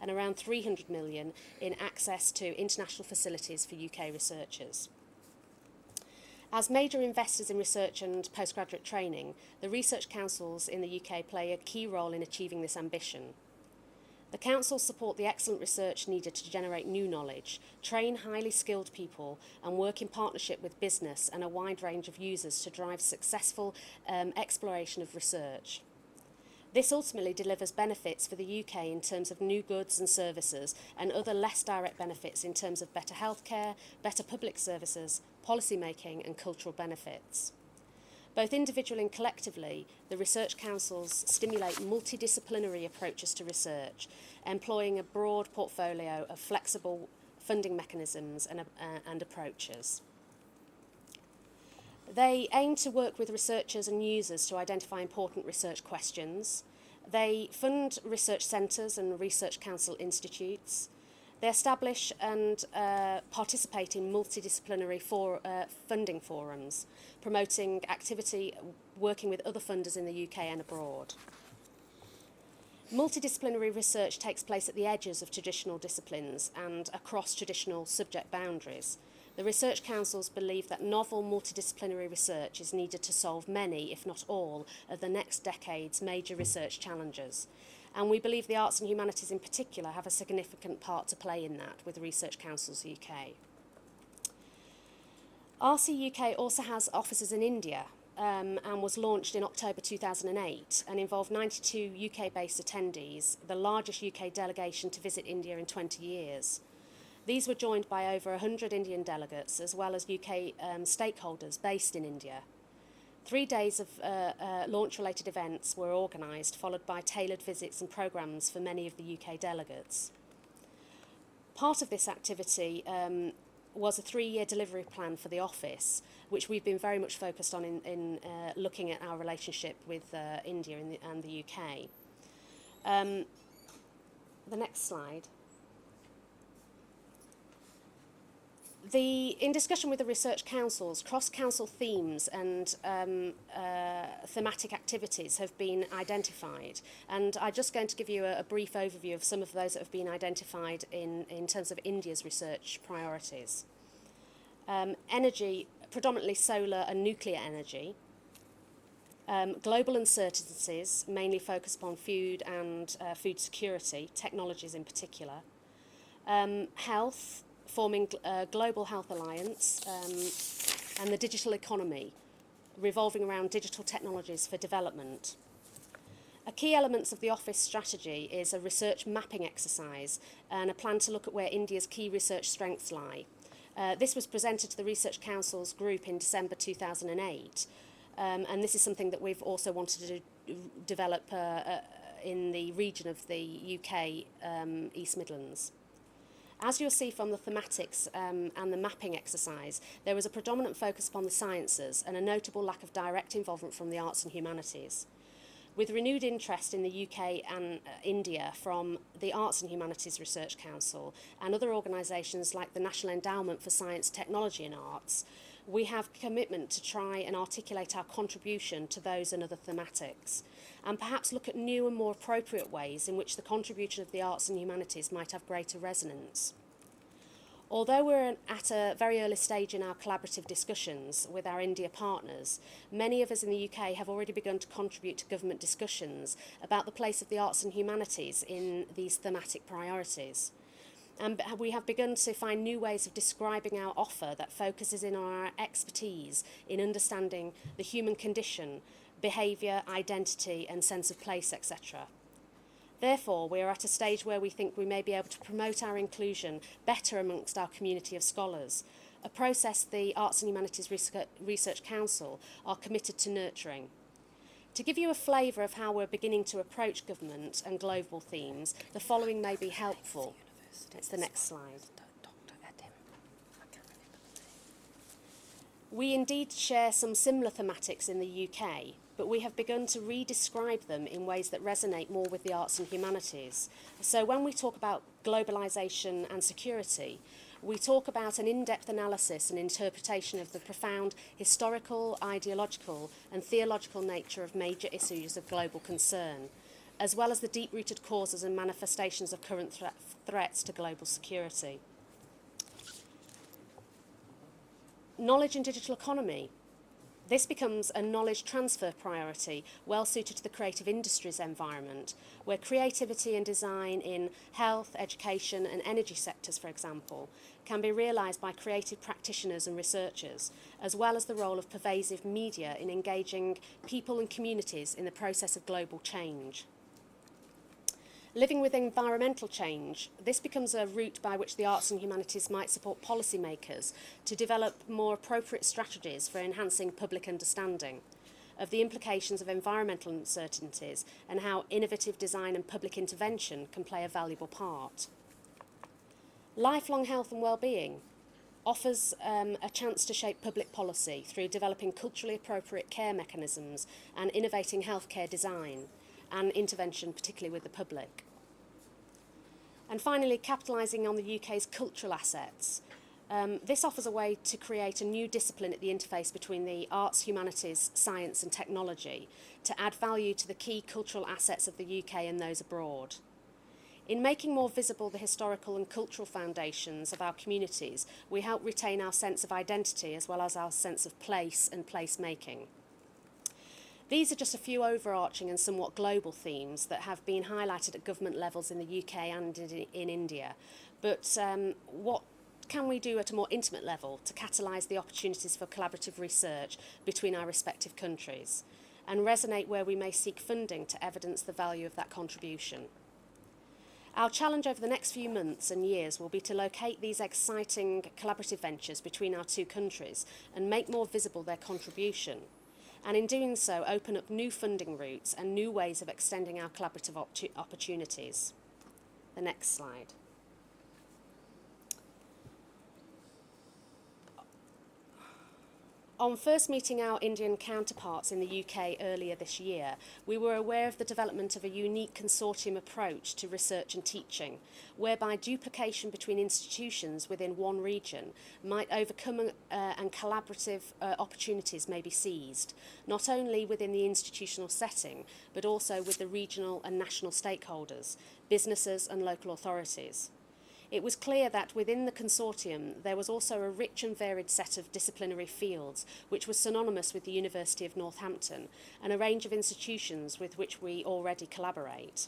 and around 300 million in access to international facilities for UK researchers. As major investors in research and postgraduate training, the research councils in the UK play a key role in achieving this ambition. The councils support the excellent research needed to generate new knowledge, train highly skilled people, and work in partnership with business and a wide range of users to drive successful exploration of research. This ultimately delivers benefits for the UK in terms of new goods and services and other less direct benefits in terms of better healthcare, better public services, policy making and cultural benefits. Both individually and collectively, the research councils stimulate multidisciplinary approaches to research, employing a broad portfolio of flexible funding mechanisms and approaches. They aim to work with researchers and users to identify important research questions. They fund research centres and research council institutes. They establish and participate in multidisciplinary funding forums, promoting activity working with other funders in the UK and abroad. Multidisciplinary research takes place at the edges of traditional disciplines and across traditional subject boundaries. The research councils believe that novel multidisciplinary research is needed to solve many, if not all, of the next decade's major research challenges. And we believe the arts and humanities in particular have a significant part to play in that with Research Councils UK. RC UK also has offices in India and was launched in October 2008 and involved 92 UK-based attendees, the largest UK delegation to visit India in 20 years. These were joined by over 100 Indian delegates, as well as UK stakeholders based in India. 3 days of launch-related events were organised, followed by tailored visits and programmes for many of the UK delegates. Part of this activity was a 3-year delivery plan for the office, which we've been very much focused on in looking at our relationship with India and the UK. The next slide. In discussion with the research councils, cross-council themes and thematic activities have been identified. And I'm just going to give you a brief overview of some of those that have been identified in terms of India's research priorities. Energy, predominantly solar and nuclear energy. Global uncertainties, mainly focused upon food and food security, technologies in particular. Health, forming a global health alliance, and the digital economy, revolving around digital technologies for development. A key elements of the office strategy is a research mapping exercise and a plan to look at where India's key research strengths lie. This was presented to the Research Council's group in December 2008, and this is something that we've also wanted to develop in the region of the UK East Midlands. As you'll see from the thematics and the mapping exercise, there was a predominant focus upon the sciences and a notable lack of direct involvement from the arts and humanities. With renewed interest in the UK and India from the Arts and Humanities Research Council and other organisations like the National Endowment for Science, Technology and Arts, we have commitment to try and articulate our contribution to those and other thematics, and perhaps look at new and more appropriate ways in which the contribution of the arts and humanities might have greater resonance. Although we're at a very early stage in our collaborative discussions with our India partners, many of us in the UK have already begun to contribute to government discussions about the place of the arts and humanities in these thematic priorities. And we have begun to find new ways of describing our offer that focuses in on our expertise in understanding the human condition, behaviour, identity and sense of place, etc. Therefore, we are at a stage where we think we may be able to promote our inclusion better amongst our community of scholars, a process the Arts and Humanities Research Council are committed to nurturing. To give you a flavour of how we're beginning to approach government and global themes, the following may be helpful. It's the next slide. We indeed share some similar thematics in the UK, but we have begun to redescribe them in ways that resonate more with the arts and humanities. So when we talk about globalisation and security, we talk about an in-depth analysis and interpretation of the profound historical, ideological and theological nature of major issues of global concern. as well as the deep-rooted causes and manifestations of current threats to global security. Knowledge and digital economy. This becomes a knowledge transfer priority well suited to the creative industries environment, where creativity and design in health, education and energy sectors, for example, can be realised by creative practitioners and researchers, as well as the role of pervasive media in engaging people and communities in the process of global change. Living with environmental change, this becomes a route by which the arts and humanities might support policymakers to develop more appropriate strategies for enhancing public understanding of the implications of environmental uncertainties and how innovative design and public intervention can play a valuable part. Lifelong health and well-being offers a chance to shape public policy through developing culturally appropriate care mechanisms and innovating healthcare design and intervention, particularly with the public. And finally, capitalising on the UK's cultural assets. This offers a way to create a new discipline at the interface between the arts, humanities, science and technology to add value to the key cultural assets of the UK and those abroad. In making more visible the historical and cultural foundations of our communities, we help retain our sense of identity as well as our sense of place and place-making. These are just a few overarching and somewhat global themes that have been highlighted at government levels in the UK and in India. But what can we do at a more intimate level to catalyse the opportunities for collaborative research between our respective countries and resonate where we may seek funding to evidence the value of that contribution? Our challenge over the next few months and years will be to locate these exciting collaborative ventures between our two countries and make more visible their contribution, and in doing so open up new funding routes and new ways of extending our collaborative opportunities. The next slide. On first meeting our Indian counterparts in the UK earlier this year, we were aware of the development of a unique consortium approach to research and teaching, whereby duplication between institutions within one region might overcome and collaborative opportunities may be seized, not only within the institutional setting, but also with the regional and national stakeholders, businesses and local authorities. It was clear that within the consortium there was also a rich and varied set of disciplinary fields which was synonymous with the University of Northampton and a range of institutions with which we already collaborate.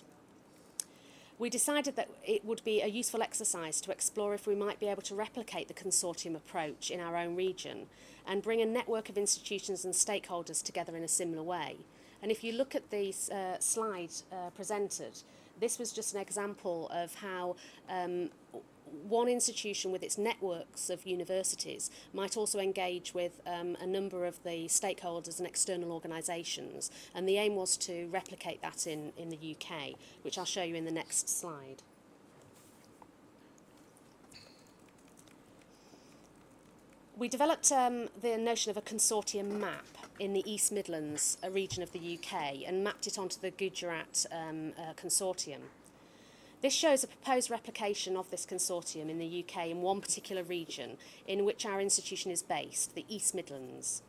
We decided that it would be a useful exercise to explore if we might be able to replicate the consortium approach in our own region and bring a network of institutions and stakeholders together in a similar way. And if you look at the slide presented, this was just an example of how one institution with its networks of universities might also engage with a number of the stakeholders and external organisations. And the aim was to replicate that in the UK, which I'll show you in the next slide. We developed the notion of a consortium map in the East Midlands, a region of the UK, and mapped it onto the Gujarat consortium. This shows a proposed replication of this consortium in the UK in one particular region in which our institution is based, the East Midlands.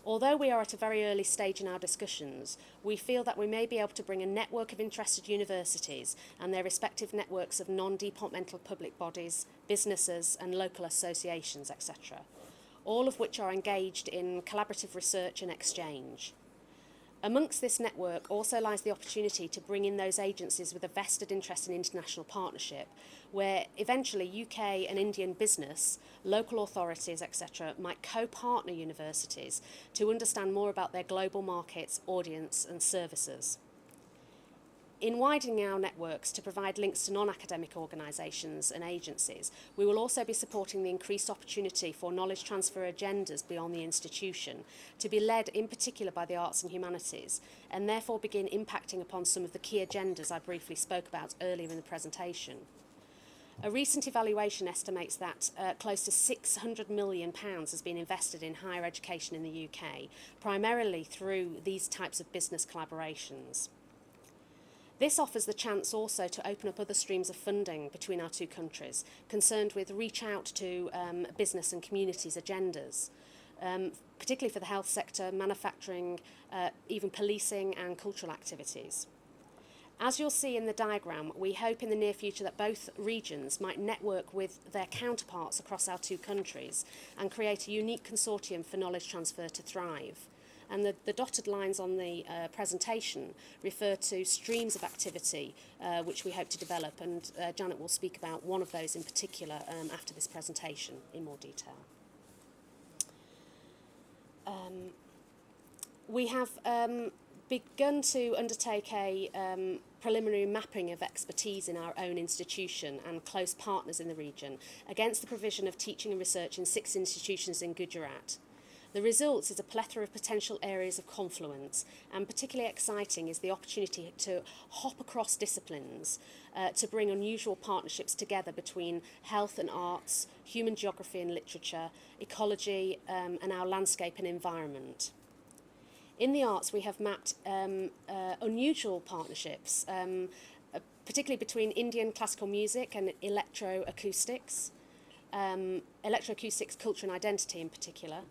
Although we are at a very early stage in our discussions, we feel that we may be able to bring a network of interested universities and their respective networks of non-departmental public bodies, businesses and local associations, etc., all of which are engaged in collaborative research and exchange. Amongst this network also lies the opportunity to bring in those agencies with a vested interest in international partnership, where eventually UK and Indian business, local authorities, etc., might co-partner universities to understand more about their global markets, audience and services. In widening our networks to provide links to non-academic organisations and agencies, we will also be supporting the increased opportunity for knowledge transfer agendas beyond the institution, to be led in particular by the arts and humanities, and therefore begin impacting upon some of the key agendas I briefly spoke about earlier in the presentation. A recent evaluation estimates that close to £600 million has been invested in higher education in the UK, primarily through these types of business collaborations. This offers the chance also to open up other streams of funding between our two countries, concerned with reach out to business and communities agendas, particularly for the health sector, manufacturing, even policing and cultural activities. As you'll see in the diagram, we hope in the near future that both regions might network with their counterparts across our two countries and create a unique consortium for knowledge transfer to thrive. And the dotted lines on the presentation refer to streams of activity which we hope to develop, and Janet will speak about one of those in particular after this presentation in more detail. We have begun to undertake a preliminary mapping of expertise in our own institution and close partners in the region against the provision of teaching and research in 6 institutions in Gujarat. The result is a plethora of potential areas of confluence, and particularly exciting is the opportunity to hop across disciplines to bring unusual partnerships together between health and arts, human geography and literature, ecology, and our landscape and environment. In the arts, we have mapped unusual partnerships, particularly between Indian classical music and electroacoustics, electroacoustics, culture and identity in particular,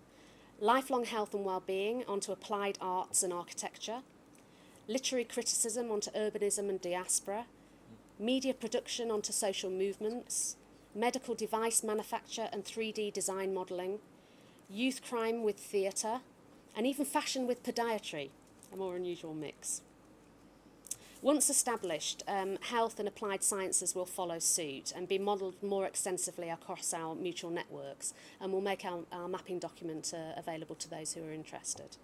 lifelong health and well-being onto applied arts and architecture, literary criticism onto urbanism and diaspora, media production onto social movements, medical device manufacture and 3D design modelling, youth crime with theatre, and even fashion with podiatry, a more unusual mix. Once established, health and applied sciences will follow suit and be modelled more extensively across our mutual networks, and we'll make our mapping document available to those who are interested.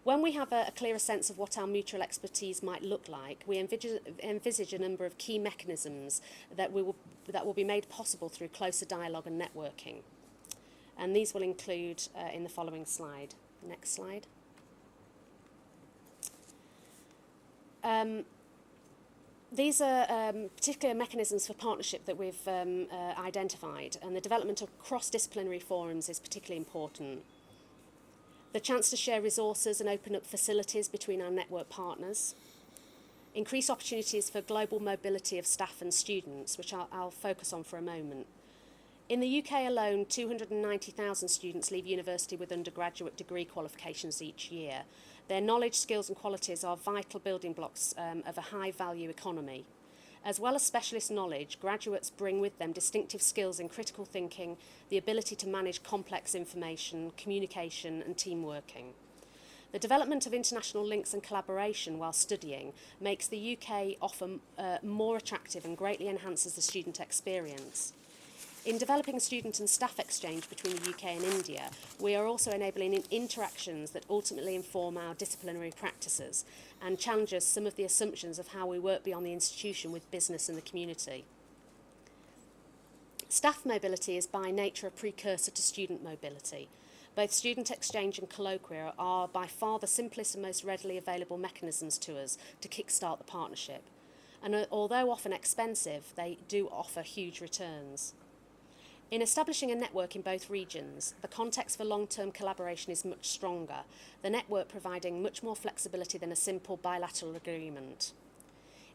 When we have a clearer sense of what our mutual expertise might look like, we envisage a number of key mechanisms that will be made possible through closer dialogue and networking. And these will include in the following slide. Next slide. These are particular mechanisms for partnership that we've identified, and the development of cross-disciplinary forums is particularly important. The chance to share resources and open up facilities between our network partners. Increase opportunities for global mobility of staff and students, which I'll focus on for a moment. In the UK alone, 290,000 students leave university with undergraduate degree qualifications each year. Their knowledge, skills and qualities are vital building blocks of a high-value economy. As well as specialist knowledge, graduates bring with them distinctive skills in critical thinking, the ability to manage complex information, communication and team working. The development of international links and collaboration while studying makes the UK offer more attractive and greatly enhances the student experience. In developing student and staff exchange between the UK and India, we are also enabling interactions that ultimately inform our disciplinary practices and challenges some of the assumptions of how we work beyond the institution with business and the community. Staff mobility is by nature a precursor to student mobility. Both student exchange and colloquia are by far the simplest and most readily available mechanisms to us to kickstart the partnership. And although often expensive, they do offer huge returns. In establishing a network in both regions, the context for long-term collaboration is much stronger, the network providing much more flexibility than a simple bilateral agreement.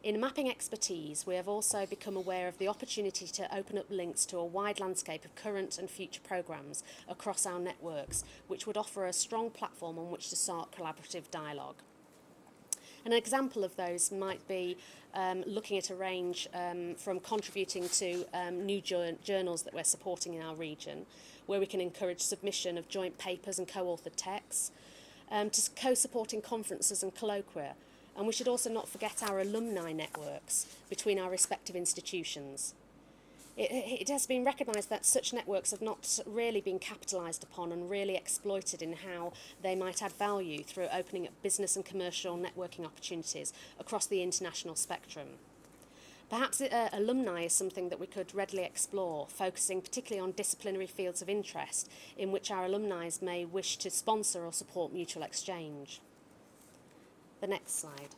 In mapping expertise, we have also become aware of the opportunity to open up links to a wide landscape of current and future programmes across our networks, which would offer a strong platform on which to start collaborative dialogue. An example of those might be looking at a range from contributing to new journals that we're supporting in our region, where we can encourage submission of joint papers and co-authored texts, to co-supporting conferences and colloquia. And we should also not forget our alumni networks between our respective institutions. It has been recognised that such networks have not really been capitalised upon and really exploited in how they might add value through opening up business and commercial networking opportunities across the international spectrum. Perhaps alumni is something that we could readily explore, focusing particularly on disciplinary fields of interest in which our alumni may wish to sponsor or support mutual exchange. The next slide.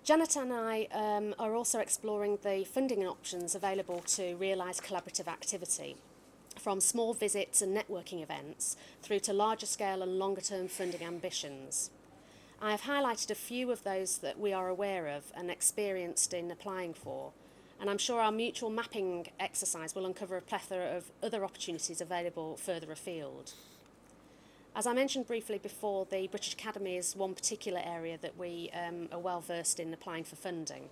Janet and I are also exploring the funding options available to realise collaborative activity, from small visits and networking events through to larger scale and longer term funding ambitions. I have highlighted a few of those that we are aware of and experienced in applying for, and I'm sure our mutual mapping exercise will uncover a plethora of other opportunities available further afield. As I mentioned briefly before, the British Academy is one particular area that we are well versed in applying for funding.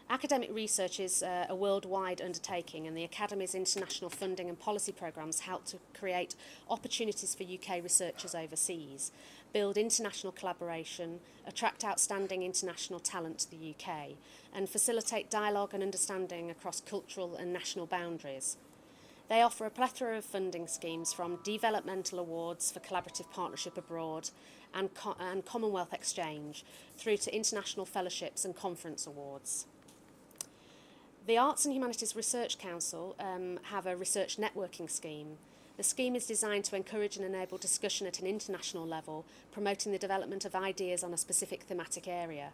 Academic research is a worldwide undertaking, and the Academy's international funding and policy programmes help to create opportunities for UK researchers overseas, build international collaboration, attract outstanding international talent to the UK, and facilitate dialogue and understanding across cultural and national boundaries. They offer a plethora of funding schemes, from developmental awards for collaborative partnership abroad and Commonwealth exchange, through to international fellowships and conference awards. The Arts and Humanities Research Council have a research networking scheme. The scheme is designed to encourage and enable discussion at an international level, promoting the development of ideas on a specific thematic area,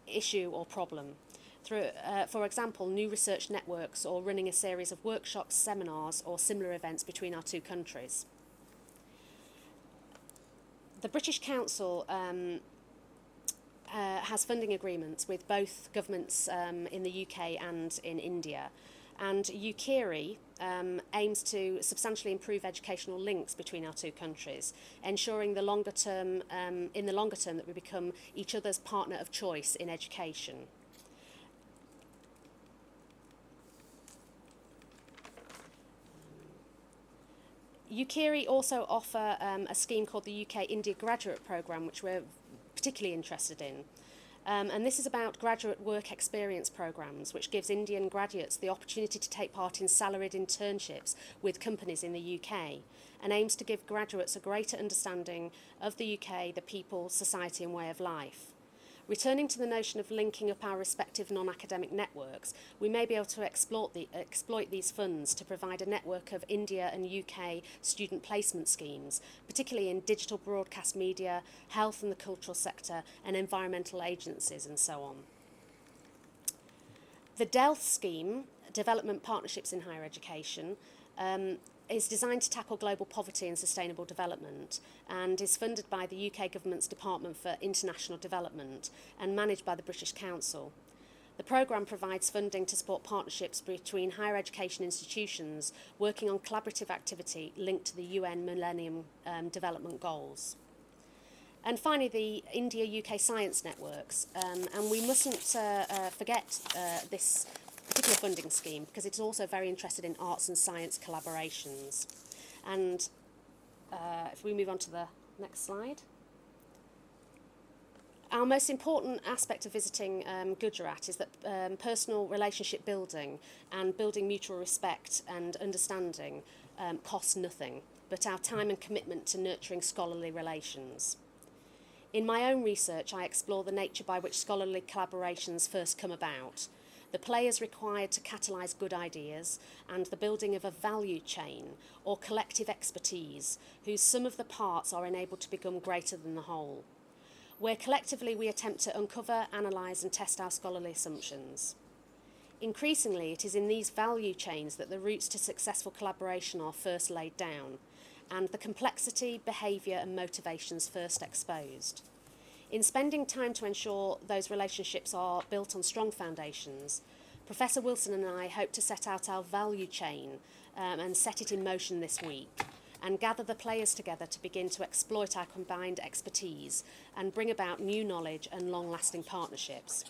issue or problem, through, for example, new research networks, or running a series of workshops, seminars or similar events between our two countries. The British Council has funding agreements with both governments in the UK and in India, and UKIRI aims to substantially improve educational links between our two countries, ensuring in the longer term that we become each other's partner of choice in education. UKIRI also offer a scheme called the UK India Graduate Programme, which we're particularly interested in. And this is about graduate work experience programmes, which gives Indian graduates the opportunity to take part in salaried internships with companies in the UK, and aims to give graduates a greater understanding of the UK, the people, society and way of life. Returning to the notion of linking up our respective non-academic networks, we may be able to exploit these funds to provide a network of India and UK student placement schemes, particularly in digital broadcast media, health and the cultural sector, and environmental agencies, and so on. The DELF scheme, Development Partnerships in Higher Education, is designed to tackle global poverty and sustainable development, and is funded by the UK Government's Department for International Development and managed by the British Council. The programme provides funding to support partnerships between higher education institutions working on collaborative activity linked to the UN Millennium Development Goals. And finally, the India-UK Science Networks, and we mustn't forget this particular funding scheme, because it's also very interested in arts and science collaborations. And if we move on to the next slide. Our most important aspect of visiting Gujarat is that personal relationship building and building mutual respect and understanding costs nothing, but our time and commitment to nurturing scholarly relations. In my own research, I explore the nature by which scholarly collaborations first come about, the players required to catalyse good ideas, and the building of a value chain or collective expertise whose sum of the parts are enabled to become greater than the whole, where collectively we attempt to uncover, analyse and test our scholarly assumptions. Increasingly, it is in these value chains that the routes to successful collaboration are first laid down, and the complexity, behaviour and motivations first exposed. In spending time to ensure those relationships are built on strong foundations, Professor Wilson and I hope to set out our value chain and set it in motion this week, and gather the players together to begin to exploit our combined expertise and bring about new knowledge and long-lasting partnerships.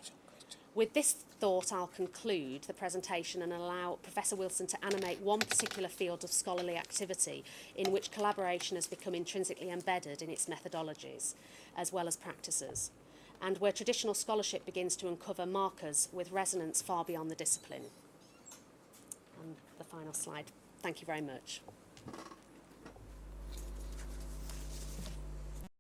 With this thought, I'll conclude the presentation and allow Professor Wilson to animate one particular field of scholarly activity in which collaboration has become intrinsically embedded in its methodologies, as well as practices, and where traditional scholarship begins to uncover markers with resonance far beyond the discipline. And the final slide. Thank you very much.